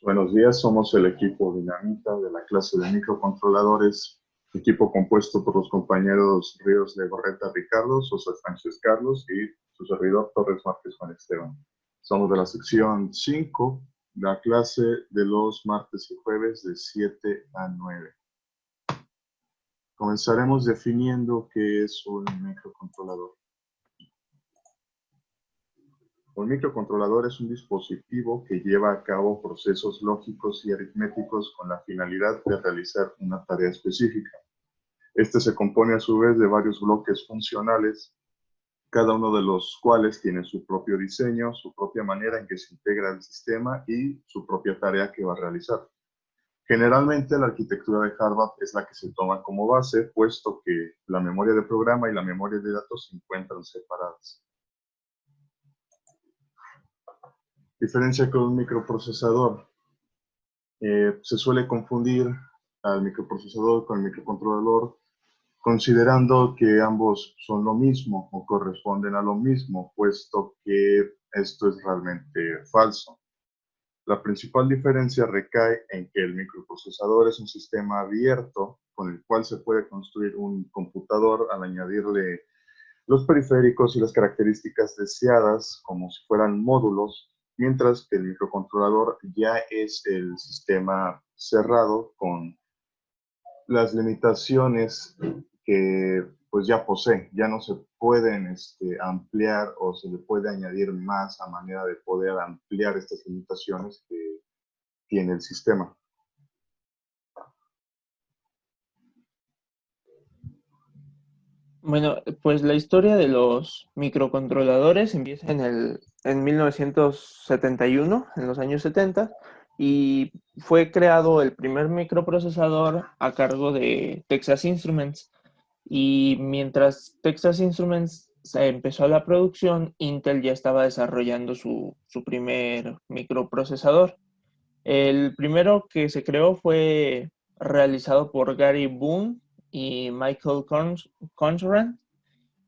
Buenos días, somos el equipo Dinamita de la clase de microcontroladores, equipo compuesto por los compañeros Ríos Legorreta Ricardo, Sosa Sánchez Carlos y su servidor Torres Márquez Juan Esteban. Somos de la sección 5, la clase de los martes y jueves de 7 a 9. Comenzaremos definiendo qué es un microcontrolador. Un microcontrolador es un dispositivo que lleva a cabo procesos lógicos y aritméticos con la finalidad de realizar una tarea específica. Este se compone a su vez de varios bloques funcionales, cada uno de los cuales tiene su propio diseño, su propia manera en que se integra el sistema y su propia tarea que va a realizar. Generalmente la arquitectura de Harvard es la que se toma como base, puesto que la memoria de programa y la memoria de datos se encuentran separadas. Diferencia con un microprocesador. Se suele confundir al microprocesador con el microcontrolador, considerando que ambos son lo mismo o corresponden a lo mismo, puesto que esto es realmente falso. La principal diferencia recae en que el microprocesador es un sistema abierto con el cual se puede construir un computador al añadirle los periféricos y las características deseadas como si fueran módulos, mientras que el microcontrolador ya es el sistema cerrado con las limitaciones que pues ya posee, ya no se pueden ampliar o se le puede añadir más a manera de poder ampliar estas limitaciones que tiene el sistema. Bueno, pues la historia de los microcontroladores empieza en 1971, en los años 70, y fue creado el primer microprocesador a cargo de Texas Instruments. Y mientras Texas Instruments se empezó la producción, Intel ya estaba desarrollando su primer microprocesador. El primero que se creó fue realizado por Gary Boone y Michael Conran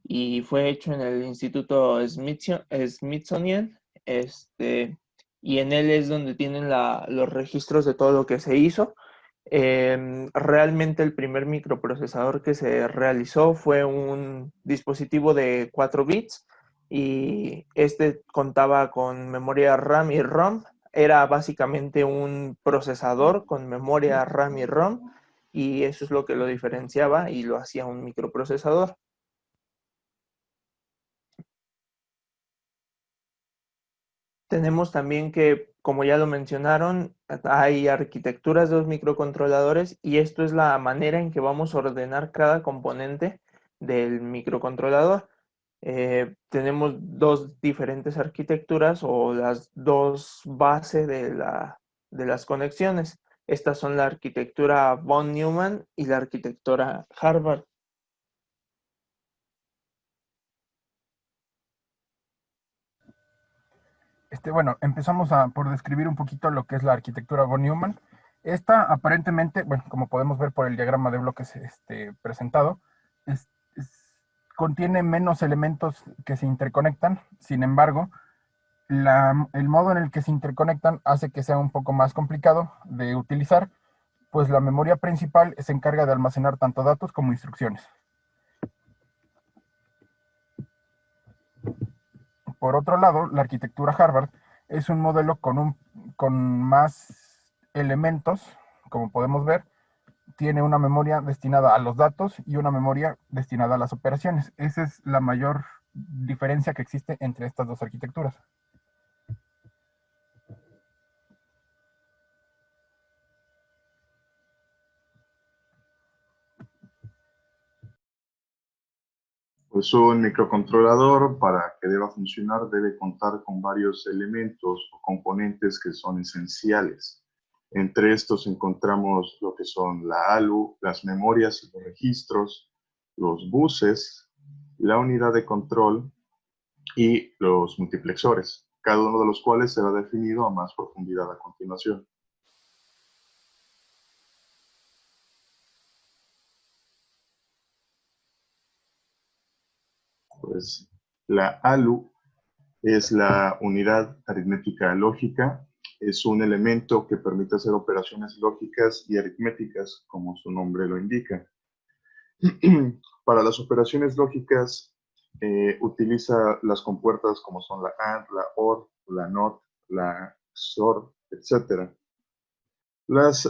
y fue hecho en el Instituto Smithsonian, y en él es donde tienen los registros de todo lo que se hizo. Realmente el primer microprocesador que se realizó fue un dispositivo de 4 bits y este contaba con memoria RAM y ROM. Era básicamente un procesador con memoria RAM y ROM y eso es lo que lo diferenciaba y lo hacía un microprocesador. Tenemos también que, como ya lo mencionaron, hay arquitecturas de los microcontroladores y esto es la manera en que vamos a ordenar cada componente del microcontrolador. Tenemos dos diferentes arquitecturas o las dos bases de las conexiones. Estas son la arquitectura von Neumann y la arquitectura Harvard. Bueno, por describir un poquito lo que es la arquitectura von Neumann. Esta aparentemente, bueno, como podemos ver por el diagrama de bloques presentado, es- es- contiene menos elementos que se interconectan. Sin embargo, el modo en el que se interconectan hace que sea un poco más complicado de utilizar, pues la memoria principal se encarga de almacenar tanto datos como instrucciones. Por otro lado, la arquitectura Harvard es un modelo con más elementos, como podemos ver. Tiene una memoria destinada a los datos y una memoria destinada a las operaciones. Esa es la mayor diferencia que existe entre estas dos arquitecturas. Pues un microcontrolador, para que deba funcionar, debe contar con varios elementos o componentes que son esenciales. Entre estos encontramos lo que son la ALU, las memorias y los registros, los buses, la unidad de control y los multiplexores, cada uno de los cuales será definido a más profundidad a continuación. Pues la ALU es la unidad aritmética lógica. es un elemento que permite hacer operaciones lógicas y aritméticas, como su nombre lo indica. Para las operaciones lógicas, utiliza las compuertas como son la AND, la OR, la NOT, la XOR, etc. Las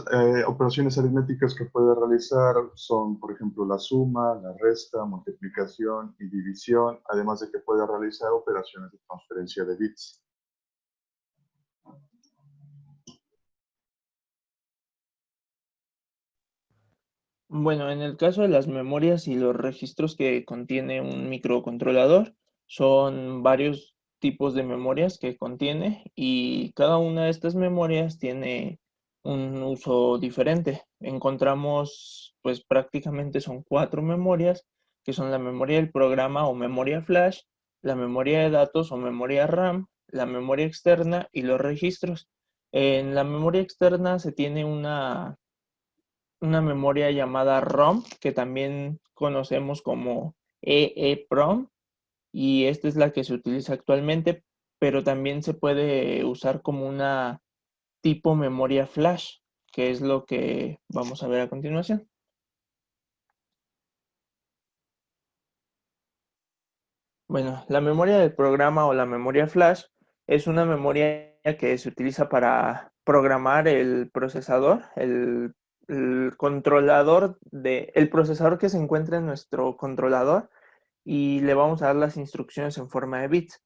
operaciones aritméticas que puede realizar son, por ejemplo, la suma, la resta, multiplicación y división, además de que puede realizar operaciones de transferencia de bits. Bueno, en el caso de las memorias y los registros que contiene un microcontrolador, son varios tipos de memorias que contiene y cada una de estas memorias tiene un uso diferente. Encontramos, pues prácticamente son 4 memorias, que son la memoria del programa o memoria flash, la memoria de datos o memoria RAM, la memoria externa y los registros. En la memoria externa se tiene una memoria llamada ROM, que también conocemos como EEPROM, y esta es la que se utiliza actualmente, pero también se puede usar como una tipo memoria flash, que es lo que vamos a ver a continuación. Bueno, la memoria del programa o la memoria flash es una memoria que se utiliza para programar el procesador, el controlador el procesador que se encuentra en nuestro controlador, y le vamos a dar las instrucciones en forma de bits.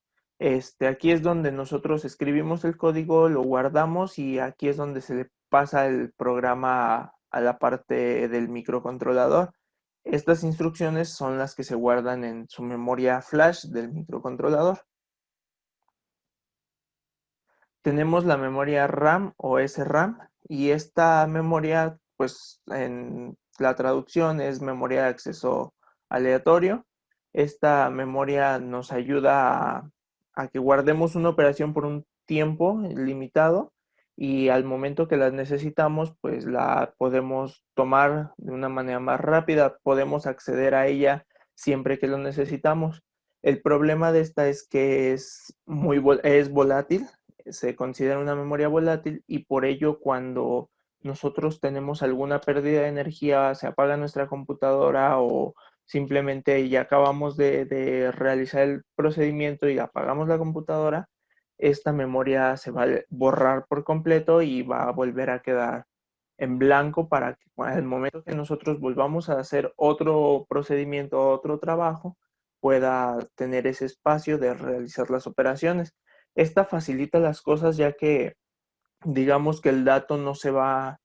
Aquí es donde nosotros escribimos el código, lo guardamos y aquí es donde se le pasa el programa a la parte del microcontrolador. Estas instrucciones son las que se guardan en su memoria flash del microcontrolador. Tenemos la memoria RAM o SRAM, y esta memoria, pues en la traducción es memoria de acceso aleatorio. Esta memoria nos ayuda a que guardemos una operación por un tiempo limitado, y al momento que la necesitamos, pues la podemos tomar de una manera más rápida, podemos acceder a ella siempre que lo necesitamos. El problema de esta es que es volátil, se considera una memoria volátil, y por ello cuando nosotros tenemos alguna pérdida de energía, se apaga nuestra computadora o simplemente ya acabamos de realizar el procedimiento y apagamos la computadora, esta memoria se va a borrar por completo y va a volver a quedar en blanco para que al momento que nosotros volvamos a hacer otro procedimiento, otro trabajo, pueda tener ese espacio de realizar las operaciones. Esta facilita las cosas, ya que digamos que el dato no se va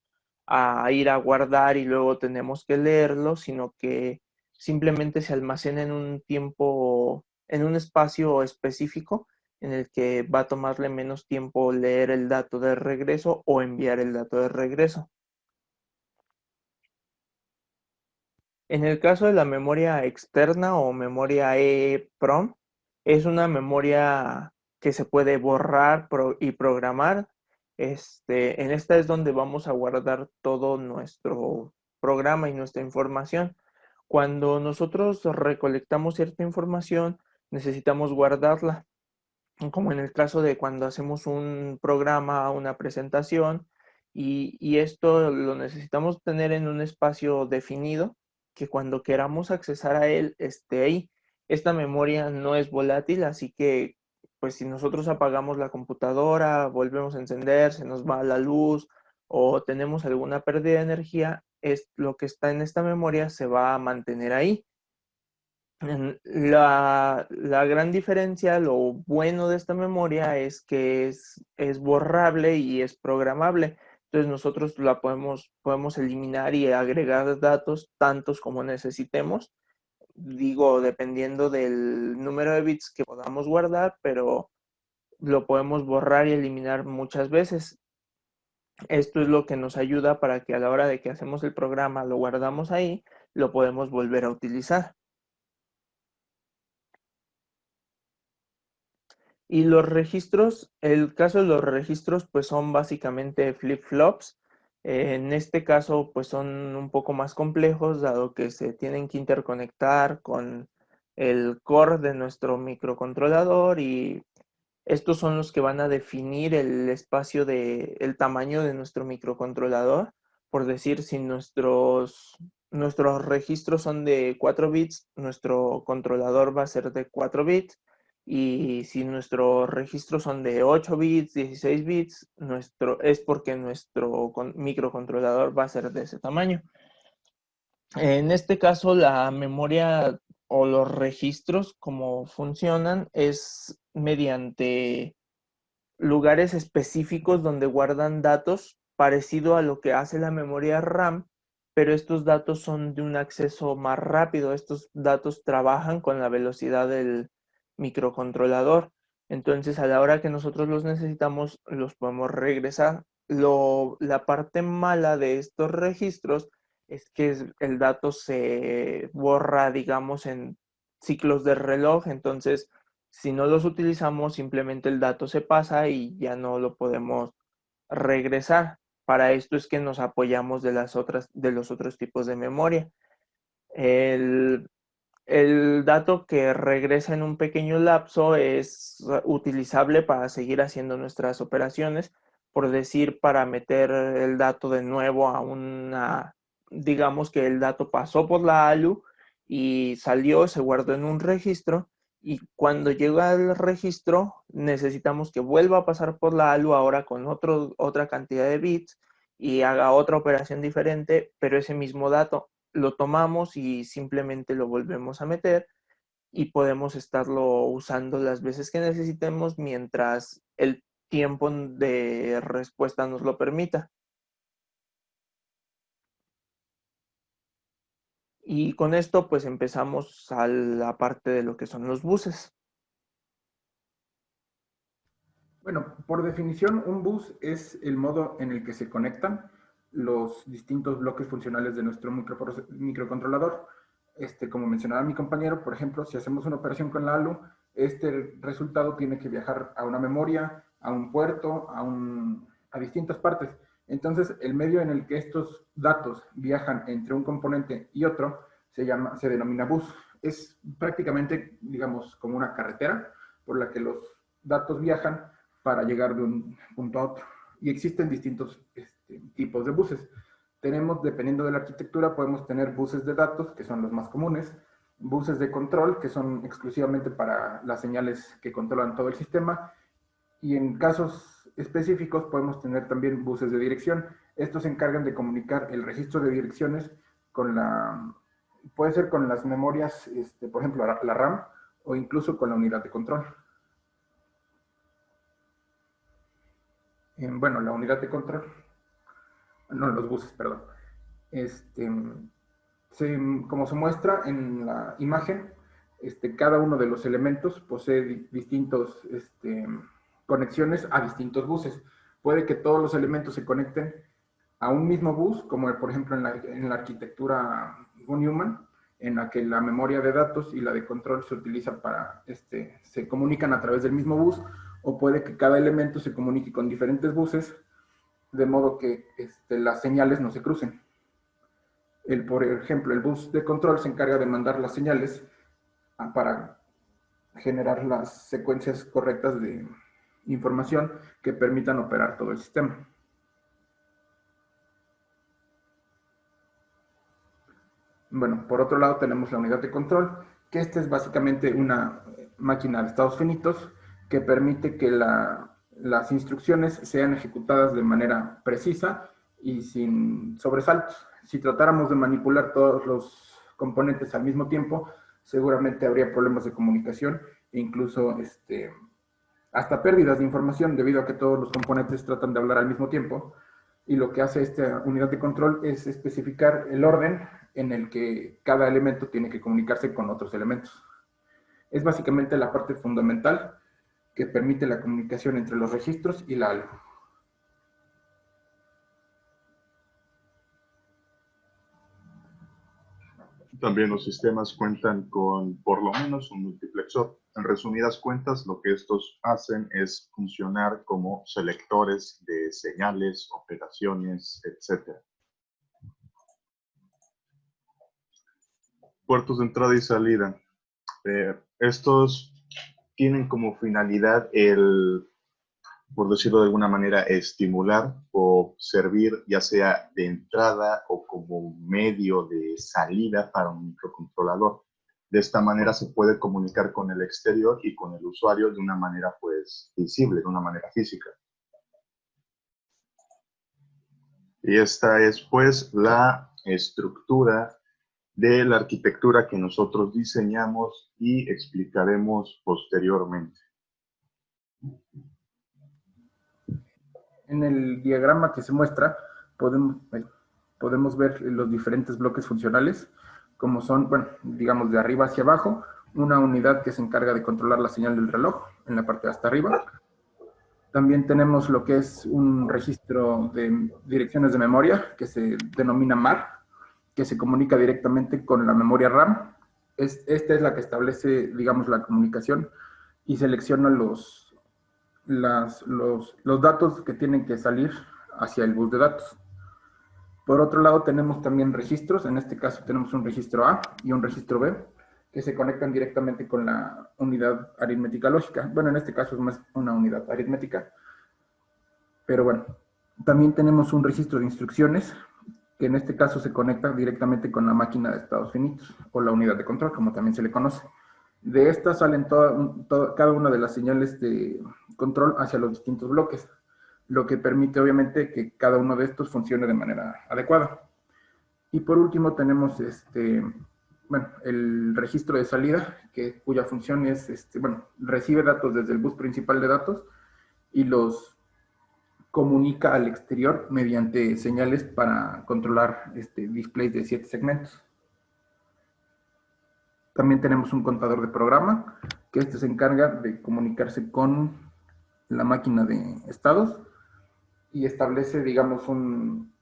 a ir a guardar y luego tenemos que leerlo, sino que simplemente se almacena en un tiempo, en un espacio específico, en el que va a tomarle menos tiempo leer el dato de regreso o enviar el dato de regreso. En el caso de la memoria externa o memoria EEPROM, es una memoria que se puede borrar y programar. En esta es donde vamos a guardar todo nuestro programa y nuestra información. Cuando nosotros recolectamos cierta información, necesitamos guardarla, como en el caso de cuando hacemos un programa, una presentación, y esto lo necesitamos tener en un espacio definido, que cuando queramos accesar a él esté ahí. Esta memoria no es volátil, así que pues si nosotros apagamos la computadora, volvemos a encender, se nos va la luz o tenemos alguna pérdida de energía, lo que está en esta memoria se va a mantener ahí. La gran diferencia, lo bueno de esta memoria es que es borrable y es programable. Entonces nosotros podemos eliminar y agregar datos tantos como necesitemos. Digo, dependiendo del número de bits que podamos guardar, pero lo podemos borrar y eliminar muchas veces. Esto es lo que nos ayuda para que a la hora de que hacemos el programa, lo guardamos ahí, lo podemos volver a utilizar. Y los registros, el caso de los registros, pues son básicamente flip-flops. En este caso, pues son un poco más complejos, dado que se tienen que interconectar con el core de nuestro microcontrolador, y Estos son los que van a definir el espacio el tamaño de nuestro microcontrolador. Por decir, si nuestros registros son de 4 bits, nuestro controlador va a ser de 4 bits. Y si nuestros registros son de 8 bits, 16 bits, es porque nuestro microcontrolador va a ser de ese tamaño. En este caso, la memoria o los registros, como funcionan, es mediante lugares específicos donde guardan datos parecido a lo que hace la memoria RAM, pero estos datos son de un acceso más rápido. Estos datos trabajan con la velocidad del microcontrolador. Entonces, a la hora que nosotros los necesitamos, los podemos regresar. La parte mala de estos registros es que el dato se borra, digamos, en ciclos de reloj. Entonces, si no los utilizamos, simplemente el dato se pasa y ya no lo podemos regresar. Para esto es que nos apoyamos de los otros tipos de memoria. El, el dato que regresa en un pequeño lapso es utilizable para seguir haciendo nuestras operaciones, por decir, para meter el dato de nuevo digamos que el dato pasó por la ALU y salió, se guardó en un registro, y cuando llega al registro necesitamos que vuelva a pasar por la ALU ahora con otra cantidad de bits y haga otra operación diferente, pero ese mismo dato lo tomamos y simplemente lo volvemos a meter y podemos estarlo usando las veces que necesitemos mientras el tiempo de respuesta nos lo permita. Y con esto pues empezamos a la parte de lo que son los buses. Bueno, por definición, un bus es el modo en el que se conectan los distintos bloques funcionales de nuestro microcontrolador. Como mencionaba mi compañero, por ejemplo, si hacemos una operación con la ALU, este resultado tiene que viajar a una memoria, a un puerto, a distintas partes. Entonces, el medio en el que estos datos viajan entre un componente y otro se denomina bus. Es prácticamente, digamos, como una carretera por la que los datos viajan para llegar de un punto a otro. Y existen distintos tipos de buses. Tenemos, dependiendo de la arquitectura, podemos tener buses de datos, que son los más comunes, buses de control, que son exclusivamente para las señales que controlan todo el sistema, y en casos específicos podemos tener también buses de dirección. Estos se encargan de comunicar el registro de direcciones puede ser con las memorias, por ejemplo, la RAM, o incluso con la unidad de control. Bueno, la unidad de control, no, los buses, perdón. Como se muestra en la imagen, cada uno de los elementos posee distintas conexiones a distintos buses. Puede que todos los elementos se conecten a un mismo bus, como por ejemplo en la arquitectura von Neumann, en la que la memoria de datos y la de control se utiliza se comunican a través del mismo bus, o puede que cada elemento se comunique con diferentes buses, de modo que las señales no se crucen. Por ejemplo, el bus de control se encarga de mandar las señales para generar las secuencias correctas de información que permitan operar todo el sistema. Bueno, por otro lado tenemos la unidad de control, que esta es básicamente una máquina de estados finitos que permite que las instrucciones sean ejecutadas de manera precisa y sin sobresaltos. Si tratáramos de manipular todos los componentes al mismo tiempo, seguramente habría problemas de comunicación e incluso hasta pérdidas de información debido a que todos los componentes tratan de hablar al mismo tiempo. Y lo que hace esta unidad de control es especificar el orden en el que cada elemento tiene que comunicarse con otros elementos. Es básicamente la parte fundamental que permite la comunicación entre los registros y la ALU. También los sistemas cuentan con por lo menos un multiplexor. En resumidas cuentas, lo que estos hacen es funcionar como selectores de señales, operaciones, etc. Puertos de entrada y salida. Estos tienen como finalidad el, por decirlo de alguna manera, estimular o servir ya sea de entrada o como medio de salida para un microcontrolador. De esta manera se puede comunicar con el exterior y con el usuario de una manera pues visible, de una manera física. Y esta es pues la estructura de la arquitectura que nosotros diseñamos y explicaremos posteriormente. En el diagrama que se muestra podemos ver los diferentes bloques funcionales, como son, bueno, digamos de arriba hacia abajo, una unidad que se encarga de controlar la señal del reloj en la parte de hasta arriba. También tenemos lo que es un registro de direcciones de memoria, que se denomina MAR, que se comunica directamente con la memoria RAM. Esta es la que establece, digamos, la comunicación y selecciona los datos que tienen que salir hacia el bus de datos. Por otro lado, tenemos también registros. En este caso tenemos un registro A y un registro B, que se conectan directamente con la unidad aritmética lógica. Bueno, en este caso es más una unidad aritmética. Pero bueno, también tenemos un registro de instrucciones, que en este caso se conecta directamente con la máquina de estados finitos, o la unidad de control, como también se le conoce. De estas salen cada una de las señales de control hacia los distintos bloques, lo que permite obviamente que cada uno de estos funcione de manera adecuada. Y por último tenemos el registro de salida, cuya función es, recibe datos desde el bus principal de datos y los comunica al exterior mediante señales para controlar displays de 7 segmentos. También tenemos un contador de programa, que se encarga de comunicarse con la máquina de estados y establece, digamos, un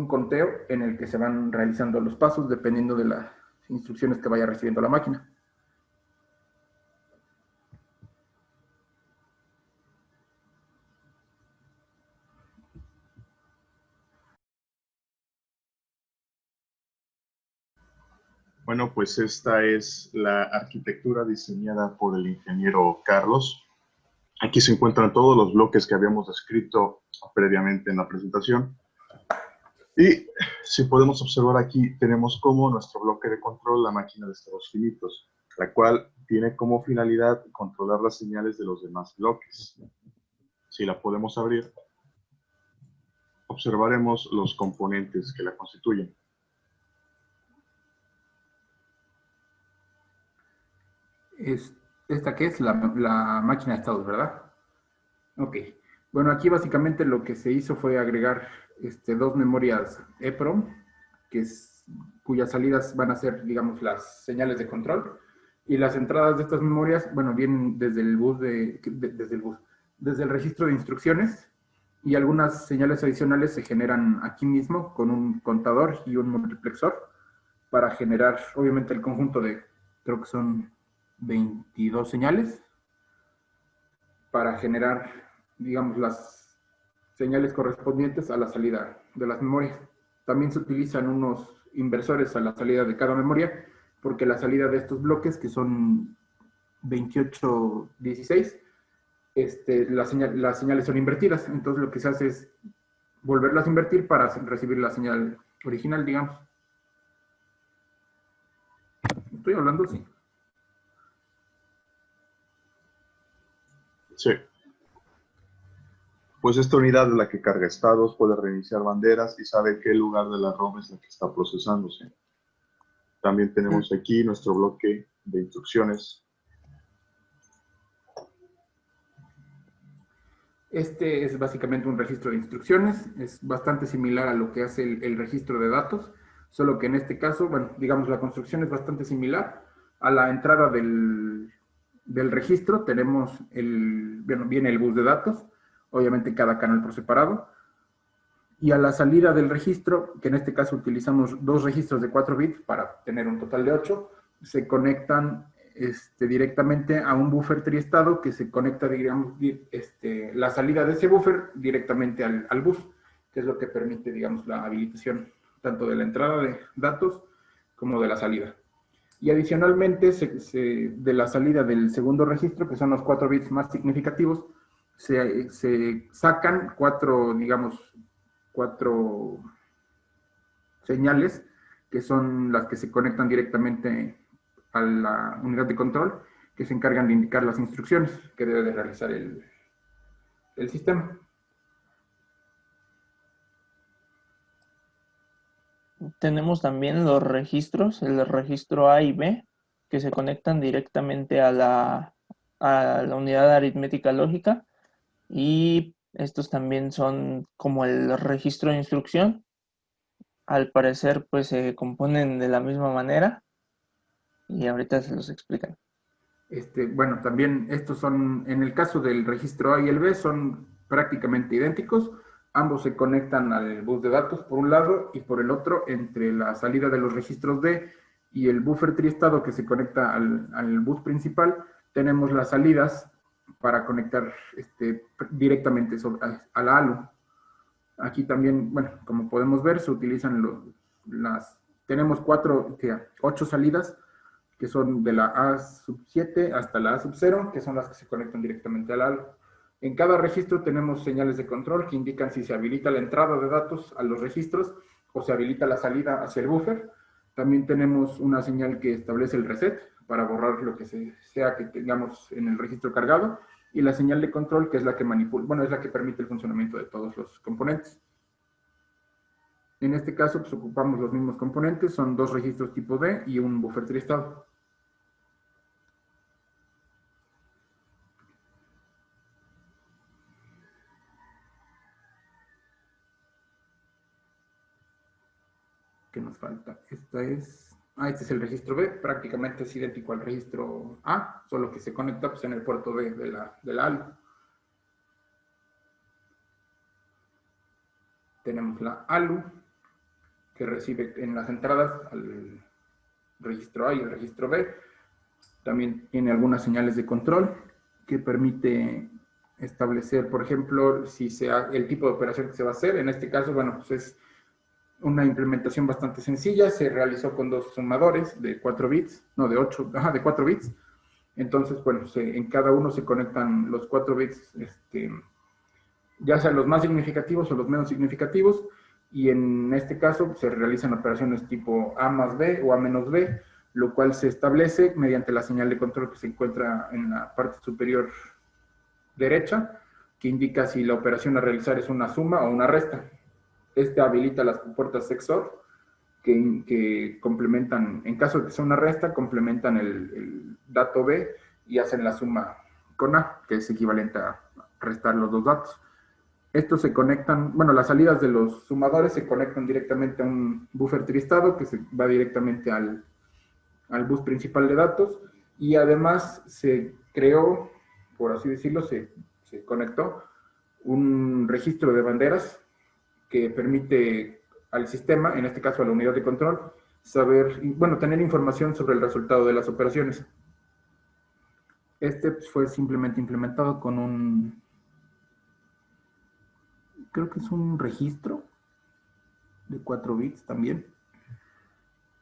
conteo en el que se van realizando los pasos dependiendo de las instrucciones que vaya recibiendo la máquina. Bueno, pues esta es la arquitectura diseñada por el ingeniero Carlos. Aquí se encuentran todos los bloques que habíamos descrito previamente en la presentación. Y si podemos observar aquí, tenemos como nuestro bloque de control la máquina de estados finitos, la cual tiene como finalidad controlar las señales de los demás bloques. Si la podemos abrir, observaremos los componentes que la constituyen. Esta que es la máquina de estados, ¿verdad? Ok. Bueno, aquí básicamente lo que se hizo fue agregar dos memorias EPROM, cuyas salidas van a ser, digamos, las señales de control. Y las entradas de estas memorias, bueno, vienen desde el bus desde el registro de instrucciones, y algunas señales adicionales se generan aquí mismo con un contador y un multiplexor para generar, obviamente, el conjunto de, creo que son 22 señales, para generar, digamos, las señales correspondientes a la salida de las memorias. También se utilizan unos inversores a la salida de cada memoria, porque la salida de estos bloques, que son 28, 16, las señales son invertidas. Entonces lo que se hace es volverlas a invertir para recibir la señal original, digamos. ¿Estoy hablando? Sí. Sí. Pues esta unidad es la que carga estados, puede reiniciar banderas y sabe qué lugar de la ROM es la que está procesándose. También tenemos aquí nuestro bloque de instrucciones. Este es básicamente un registro de instrucciones, es bastante similar a lo que hace el registro de datos, solo que en este caso, bueno, digamos, la construcción es bastante similar. A la entrada del registro tenemos viene el bus de datos, obviamente cada canal por separado, y a la salida del registro, que en este caso utilizamos dos registros de 4 bits para tener un total de 8, se conectan directamente a un buffer triestado que se conecta, digamos, la salida de ese buffer directamente al bus, que es lo que permite, digamos, la habilitación tanto de la entrada de datos como de la salida. Y adicionalmente, de la salida del segundo registro, que son los 4 bits más significativos, se sacan 4, digamos, 4 señales, que son las que se conectan directamente a la unidad de control, que se encargan de indicar las instrucciones que debe de realizar el sistema. Tenemos también los registros, el registro A y B, que se conectan directamente a la unidad aritmética lógica, y estos también son como el registro de instrucción. Al parecer, pues se componen de la misma manera y ahorita se los explican. Bueno, también estos son, en el caso del registro A y el B, son prácticamente idénticos. Ambos se conectan al bus de datos por un lado, y por el otro, entre la salida de los registros D y el buffer triestado que se conecta al bus principal, tenemos las salidas para conectar directamente a la ALU. Aquí también, bueno, como podemos ver, se utilizan tenemos 8 salidas, que son de la A7 hasta la A0, que son las que se conectan directamente al ALU. En cada registro tenemos señales de control que indican si se habilita la entrada de datos a los registros o se habilita la salida hacia el buffer. También tenemos una señal que establece el reset para borrar lo que sea que tengamos en el registro cargado, y la señal de control, que es la que es la que permite el funcionamiento de todos los componentes. En este caso, pues ocupamos los mismos componentes, son 2 registros tipo D y un buffer triestado. ¿Qué nos falta? Este es el registro B, prácticamente es idéntico al registro A, solo que se conecta pues en el puerto B de la ALU. Tenemos la ALU, que recibe en las entradas al registro A y el registro B. También tiene algunas señales de control que permite establecer, por ejemplo, si el tipo de operación que se va a hacer. En este caso, bueno, pues es una implementación bastante sencilla. Se realizó con 2 sumadores de 4 bits, no, de 4 bits. Entonces, bueno, en cada uno se conectan los 4 bits, ya sean los más significativos o los menos significativos, y en este caso se realizan operaciones tipo A más B o A menos B, lo cual se establece mediante la señal de control que se encuentra en la parte superior derecha, que indica si la operación a realizar es una suma o una resta. Habilita las puertas XOR que complementan, en caso de que sea una resta, complementan el dato B y hacen la suma con A, que es equivalente a restar los 2 datos. Estos se conectan, bueno, las salidas de los sumadores se conectan directamente a un buffer triestado que se va directamente al bus principal de datos, y además se creó, por así decirlo, se conectó un registro de banderas que permite al sistema, en este caso a la unidad de control, tener información sobre el resultado de las operaciones. Fue simplemente implementado con creo que es un registro de 4 bits también,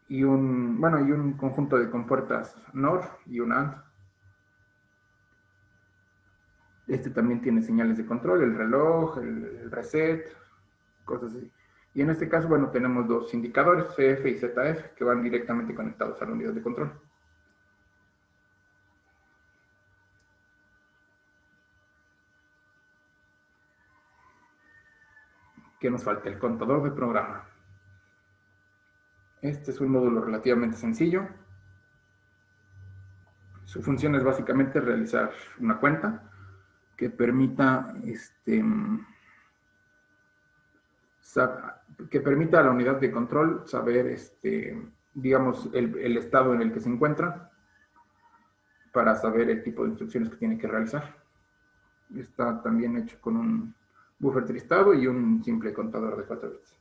y un conjunto de compuertas NOR y un AND. También tiene señales de control, el reloj, el reset, cosas así. Y en este caso, bueno, tenemos 2 indicadores, CF y ZF, que van directamente conectados a la unidad de control. ¿Qué nos falta? El contador de programa. Este es un módulo relativamente sencillo. Su función es básicamente realizar una cuenta que permita a la unidad de control saber, digamos, el estado en el que se encuentra, para saber el tipo de instrucciones que tiene que realizar. Está también hecho con un buffer triestado y un simple contador de 4 bits.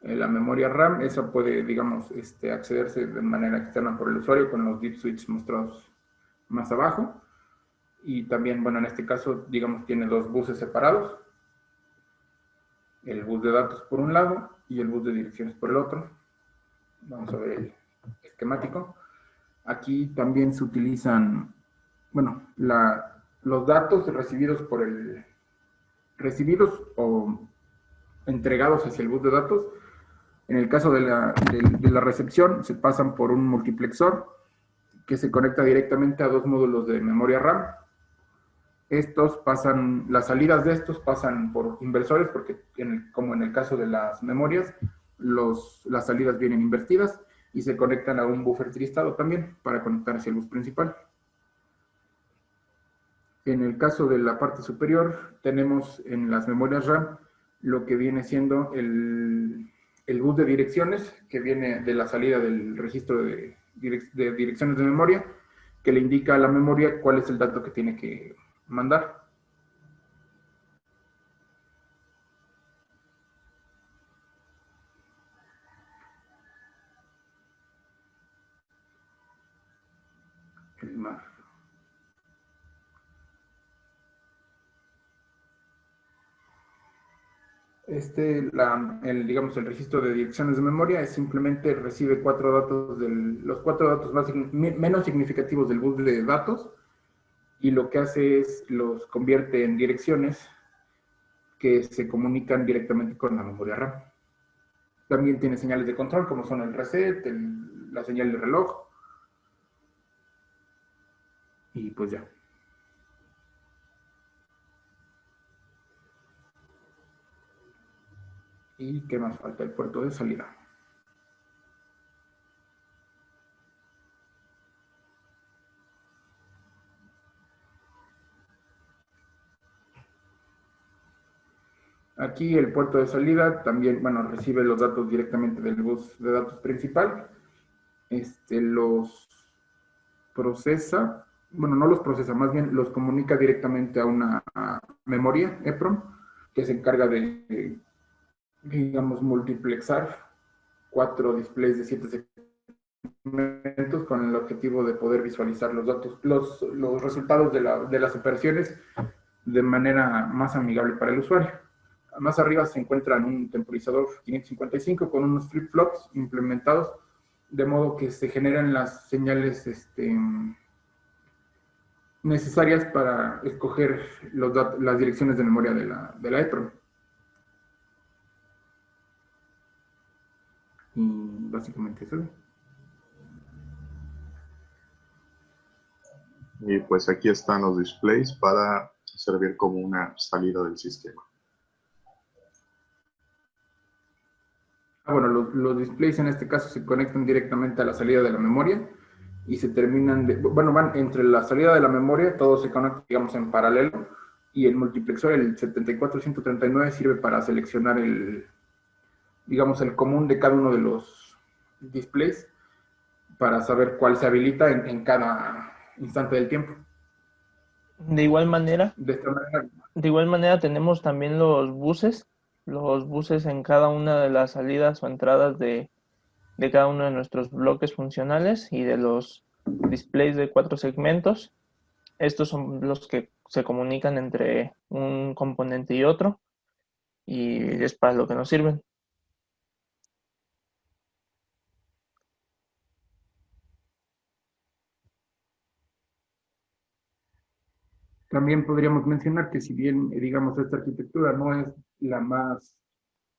La memoria RAM, esa puede, digamos, accederse de manera externa por el usuario con los deep switch mostrados más abajo. Y también, bueno, en este caso, digamos, tiene 2 buses separados. el bus de datos por un lado y el bus de direcciones por el otro. Vamos a ver el esquemático. Aquí también se utilizan, bueno, los datos recibidos o entregados hacia el bus de datos. En el caso de la recepción, se pasan por un multiplexor que se conecta directamente a dos módulos de memoria RAM. Las salidas de estos pasan por inversores, porque como en el caso de las memorias, las salidas vienen invertidas y se conectan a un buffer tristado también para conectar hacia el bus principal. En el caso de la parte superior, tenemos en las memorias RAM lo que viene siendo el bus de direcciones, que viene de la salida del registro de direcciones de memoria, que le indica a la memoria cuál es el dato que tiene que mandar. El mar. Digamos, el registro de direcciones de memoria es simplemente recibe los cuatro datos menos significativos del bus de datos, y lo que hace es los convierte en direcciones que se comunican directamente con la memoria RAM. También tiene señales de control, como son el reset, la señal de reloj, y pues ya. ¿Y qué más falta? El puerto de salida. Aquí el puerto de salida también, bueno, recibe los datos directamente del bus de datos principal. Los procesa, bueno, no los procesa, más bien los comunica directamente a una memoria EPROM, que se encarga de, digamos, multiplexar 4 displays de 7 segmentos con el objetivo de poder visualizar los datos, los resultados de las operaciones de manera más amigable para el usuario. Más arriba se encuentra un temporizador 555 con unos flip-flops implementados, de modo que se generan las señales necesarias para escoger las direcciones de memoria de la EPROM. Y básicamente eso. Y pues aquí están los displays para servir como una salida del sistema. Bueno, los displays en este caso se conectan directamente a la salida de la memoria y se terminan van entre la salida de la memoria, todo se conecta, digamos, en paralelo, y el multiplexor, el 74139, sirve para seleccionar digamos, el común de cada uno de los displays para saber cuál se habilita en cada instante del tiempo. De igual manera, tenemos también los buses en cada una de las salidas o entradas de cada uno de nuestros bloques funcionales y de los displays de 4 segmentos. Estos son los que se comunican entre un componente y otro, y es para lo que nos sirven. También podríamos mencionar que si bien, digamos, esta arquitectura no es la más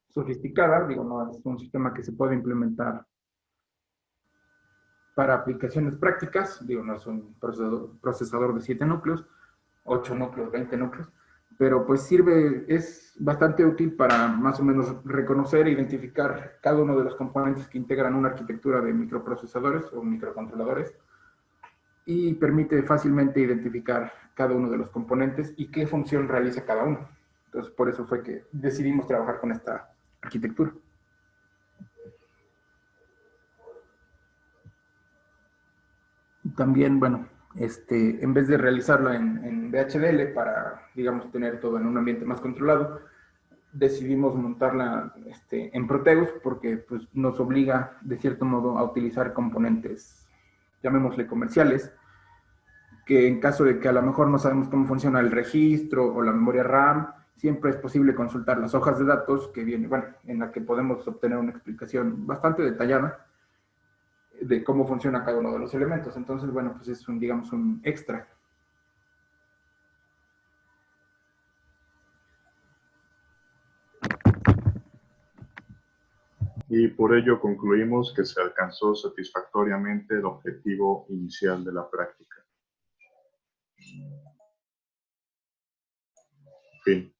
sofisticada, digo, no es un sistema que se puede implementar para aplicaciones prácticas, digo, no es un procesador de 7 núcleos, 8 núcleos, 20 núcleos, pero pues es bastante útil para más o menos reconocer e identificar cada uno de los componentes que integran una arquitectura de microprocesadores o microcontroladores, y permite fácilmente identificar cada uno de los componentes y qué función realiza cada uno. Entonces, por eso fue que decidimos trabajar con esta arquitectura. También, bueno, en vez de realizarla en VHDL para, digamos, tener todo en un ambiente más controlado, decidimos montarla en Proteus, porque pues, nos obliga, de cierto modo, a utilizar componentes, llamémosle comerciales, que en caso de que a lo mejor no sabemos cómo funciona el registro o la memoria RAM, siempre es posible consultar las hojas de datos que viene, bueno, en la que podemos obtener una explicación bastante detallada de cómo funciona cada uno de los elementos. Entonces, bueno, pues es un, digamos, un extra. Y por ello concluimos que se alcanzó satisfactoriamente el objetivo inicial de la práctica. Fin.